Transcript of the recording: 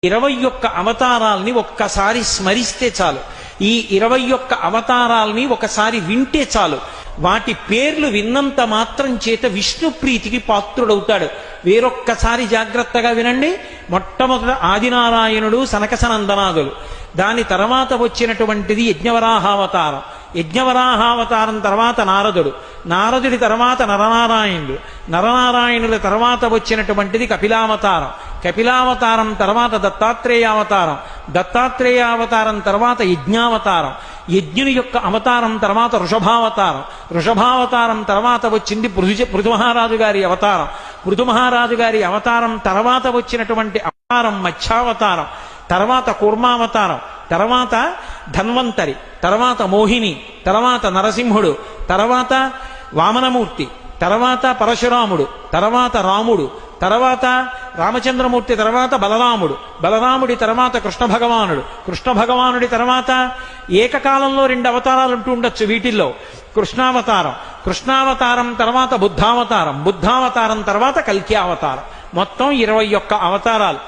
21 అవతారాల్ని ఒక్కసారి స్మరిస్తే చాలు. ఈ 21 అవతారాల్ని ఒకసారి వింటే చాలు. వాటి పేర్లు విన్నంత మాత్రం చేత విష్ణు ప్రీతికి పాత్రుడవుతాడు. వేరొక్కసారి జాగ్రత్తగా వినండి. మొట్టమొదట ఆదినారాయణుడు, సనకసనందనాదులు. దాని తర్వాత వచ్చినటువంటిది యజ్ఞవరాహావతారం. యజ్ఞవరాహావతారం తర్వాత నారదుడు. నారదుడి తర్వాత నరనారాయణుడు. నరనారాయణుల తర్వాత వచ్చినటువంటిది కపిలావతారం. కపిలావతారం తర్వాత దత్తాత్రేయావతారం. దత్తాత్రేయావతారం తర్వాత యజ్ఞావతారం. యజ్ఞుని యొక్క అవతారం తర్వాత వృషభావతారం. వృషభావతారం తర్వాత వచ్చింది పృథుమహారాజు గారి అవతారం. పృథుమహారాజు గారి అవతారం తర్వాత వచ్చినటువంటి అవతారం మత్స్యావతారం. తర్వాత కూర్మావతారం. తర్వాత ధన్వంతరి. తర్వాత మోహిని. తర్వాత నరసింహుడు. తర్వాత వామనమూర్తి. తర్వాత పరశురాముడు. తర్వాత రాముడు. తర్వాత రామచంద్రమూర్తి. తర్వాత బలరాముడు. బలరాముడి తర్వాత కృష్ణ భగవానుడు. కృష్ణ భగవానుడి తర్వాత ఏకకాలంలో 2 అవతారాలు ఉంటూ ఉండొచ్చు వీటిల్లో. కృష్ణావతారం. కృష్ణావతారం తర్వాత బుద్ధావతారం. బుద్ధావతారం తర్వాత కల్కి అవతారం. మొత్తం 21 అవతారాలు.